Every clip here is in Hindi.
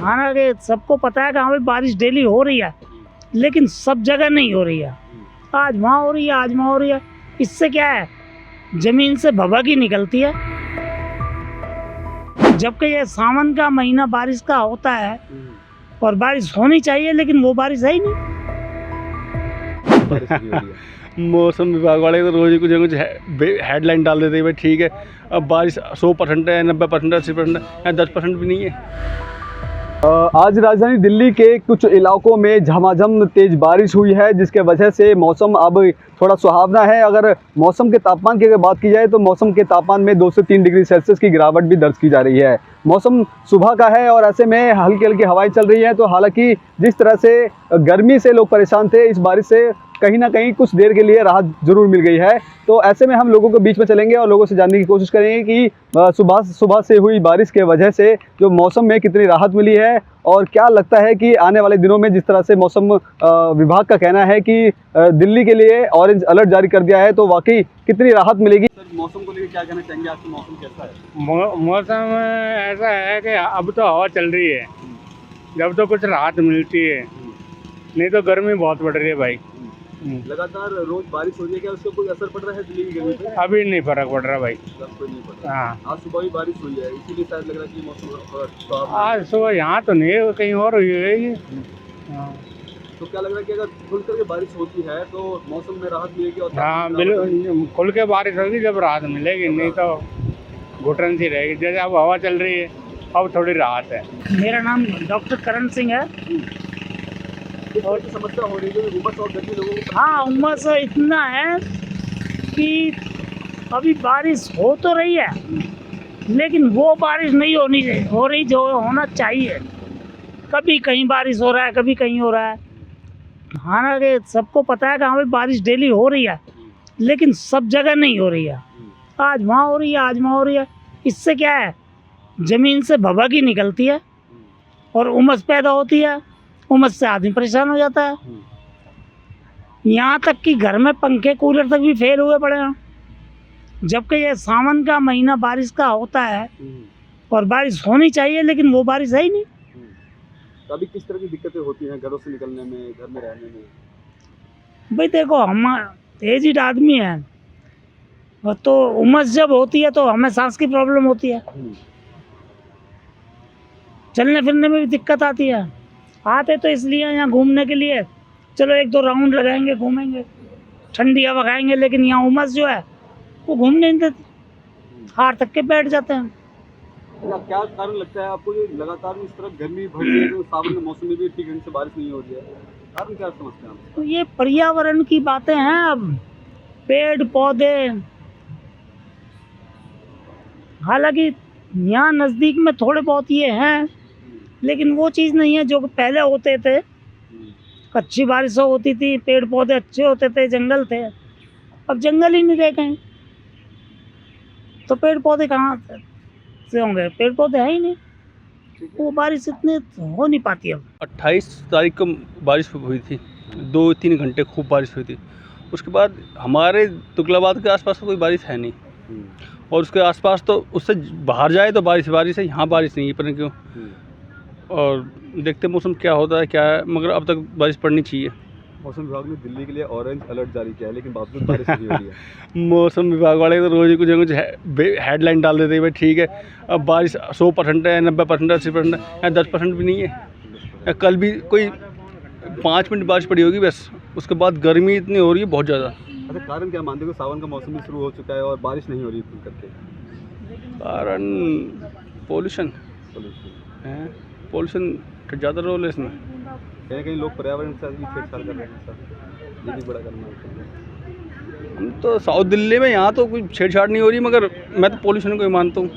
हालांकि सबको पता है कि हाँ भाई बारिश डेली हो रही है, लेकिन सब जगह नहीं हो रही है। आज वहाँ हो रही है, आज वहाँ हो रही है। इससे क्या है, जमीन से भभकी निकलती है। जबकि ये सावन का महीना बारिश का होता है और बारिश होनी चाहिए, लेकिन वो बारिश है ही नहीं। मौसम विभाग वाले तो रोज कुछ ना कुछ हेडलाइन डाल देते हैं, भाई ठीक है अब बारिश 100% है, 90% है, 80% है, 10% भी नहीं है। आज राजधानी दिल्ली के कुछ इलाकों में झमाझम तेज बारिश हुई है, जिसके वजह से मौसम अब थोड़ा सुहावना है। अगर मौसम के तापमान की अगर बात की जाए तो मौसम के तापमान में 2 से 3 डिग्री सेल्सियस की गिरावट भी दर्ज की जा रही है। मौसम सुबह का है और ऐसे में हल्की हल्की हवाएं चल रही हैं। तो हालांकि जिस तरह से गर्मी से लोग परेशान थे, इस बारिश से कहीं ना कहीं कुछ देर के लिए राहत जरूर मिल गई है। तो ऐसे में हम लोगों के बीच में चलेंगे और लोगों से जानने की कोशिश करेंगे कि सुबह से हुई बारिश के वजह से जो मौसम में कितनी राहत मिली है, और क्या लगता है कि आने वाले दिनों में जिस तरह से मौसम विभाग का कहना है कि दिल्ली के लिए ऑरेंज अलर्ट जारी कर दिया है, तो वाकई कितनी राहत मिलेगी। सर, मौसम को लेकर क्या कहना चाहेंगे? आज का मौसम कैसा है? मौसम ऐसा है कि अब तो हवा चल रही है, जब तो कुछ राहत मिलती है, नहीं तो गर्मी बहुत बढ़ रही है भाई। लगातार रोज बारिश हो रही है, क्या उसका कोई असर पड़ रहा है दिल्ली की गर्मी पे? अभी नहीं फर्क पड़ रहा भाई। कोई नहीं पड़ रहा। हाँ, आज सुबह भी बारिश हुई है, इसीलिए शायद लग रहा है कि मौसम आज सुबह यहाँ तो नहीं है, कहीं और हुई है ये। हाँ, तो क्या लग रहा है कि अगर खुल करके बारिश होती है तो मौसम में राहत मिलेगी? और हाँ बिल्कुल, खुल के बारिश होगी जब राहत मिलेगी, नहीं तो घुटन सी रहेगी। जैसे अब हवा चल रही है, अब थोड़ी राहत है। मेरा नाम डॉक्टर करण सिंह है। और समस्या हो रही है उमस और गर्मी लोगों को? हाँ, उमस इतना है कि अभी बारिश हो तो रही है, लेकिन वो बारिश नहीं हो रही जो होना चाहिए। कभी कहीं बारिश हो रहा है, कभी कहीं हो रहा है। हालांकि सबको पता है कि हाँ भाई बारिश डेली हो रही है, लेकिन सब जगह नहीं हो रही है। आज वहाँ हो रही है, आज वहाँ हो रही है। इससे क्या है, जमीन से भभकी निकलती है और उमस पैदा होती है। उमस से आदमी परेशान हो जाता है। यहाँ तक कि घर में पंखे कूलर तक भी फेल हुए पड़े हैं। जबकि ये सावन का महीना बारिश का होता है और बारिश होनी चाहिए, लेकिन वो बारिश है ही नहीं। अभी किस तरह की दिक्कतें होती हैं घरों से निकलने में, घर में रहने में? भाई देखो, हम एजिड आदमी हैं, तो उमस जब होती है तो हमें सांस की प्रॉब्लम होती है, चलने फिरने में भी दिक्कत आती है। आते तो इसलिए यहाँ घूमने के लिए, चलो 1-2 राउंड लगाएंगे, घूमेंगे, ठंडी हवा खाएंगे, लेकिन यहाँ उमस जो है वो घूमने नहीं देती, हार तक के बैठ जाते हैं। क्या कारण लगता है आपको ये लगातार इस तरह गर्मी बढ़ रही है, तो सावन के मौसम में भी ठीक ढंग से बारिश नहीं हो रही है? कारण क्या समझते हैं आप? तो ये पर्यावरण की बातें हैं। अब पेड़ पौधे, हालांकि यहाँ नज़दीक में थोड़े बहुत ये हैं, लेकिन वो चीज़ नहीं है जो पहले होते थे। अच्छी बारिश होती थी, पेड़ पौधे अच्छे होते थे, जंगल थे। अब जंगल ही नहीं रह गए, तो पेड़ पौधे कहाँ से होंगे? पेड़ पौधे है ही नहीं, वो बारिश इतनी हो नहीं पाती। अब 28 तारीख को बारिश हुई थी, 2-3 घंटे खूब बारिश हुई थी। उसके बाद हमारे तुगलाबाद के आसपास तो कोई बारिश है नहीं, और उसके आसपास तो उससे बाहर जाए तो बारिश है, यहाँ बारिश नहीं है, पता नहीं क्यों। और देखते मौसम क्या होता है क्या है, मगर अब तक बारिश पड़नी चाहिए। मौसम विभाग ने दिल्ली के लिए ऑरेंज अलर्ट जारी किया है, लेकिन बावजूद बारिश नहीं हो रही है। मौसम विभाग वाले तो रोज कुछ ना कुछ हेडलाइन डाल देते हैं, भाई ठीक है अब बारिश 100% है, 90% है, 80% है, 10% भी नहीं है। कल भी कोई 5 मिनट बारिश पड़ी होगी बस, उसके बाद गर्मी इतनी हो रही है बहुत ज़्यादा। अच्छा, कारण क्या मानते हो? सावन का मौसम भी शुरू हो चुका है और बारिश नहीं हो रही खुल करके। कारण पोल्यूशन है, पोल्यूशन का ज़्यादा रोल है इसमें। कहीं ना कहीं लोग पर्यावरण के साथ भी छेड़छाड़ कर रहे हैं, सर ये भी बड़ा करना है। हम तो साउथ दिल्ली में, यहाँ तो कोई छेड़छाड़ नहीं हो रही, मगर मैं तो पोल्यूशन को ही मानता हूँ।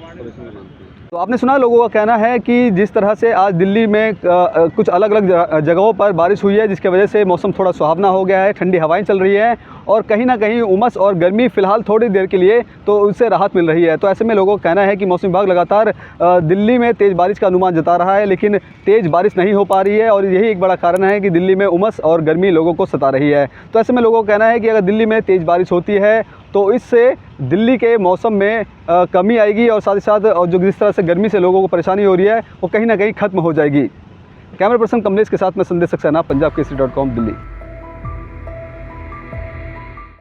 तो आपने सुना, लोगों का कहना है कि जिस तरह से आज दिल्ली में कुछ अलग अलग जगहों पर बारिश हुई है, जिसके वजह से मौसम थोड़ा सुहावना हो गया है, ठंडी हवाएं चल रही हैं, और कहीं ना कहीं उमस और गर्मी फ़िलहाल थोड़ी देर के लिए तो उससे राहत मिल रही है। तो ऐसे में लोगों का कहना है कि मौसम विभाग लगातार दिल्ली में तेज़ बारिश का अनुमान जता रहा है, लेकिन तेज़ बारिश नहीं हो पा रही है, और यही एक बड़ा कारण है कि दिल्ली में उमस और गर्मी लोगों को सता रही है। तो ऐसे में लोगों का कहना है कि अगर दिल्ली में तेज़ बारिश होती है तो इससे दिल्ली के मौसम में कमी आएगी और साथ ही साथ और जो जिस तरह से गर्मी से लोगों को परेशानी हो रही है वो कहीं ना कहीं ख़त्म हो जाएगी। कैमरा पर्सन कमलेश के साथ में संदेश सक्सेना, पंजाब केसरी.com, दिल्ली।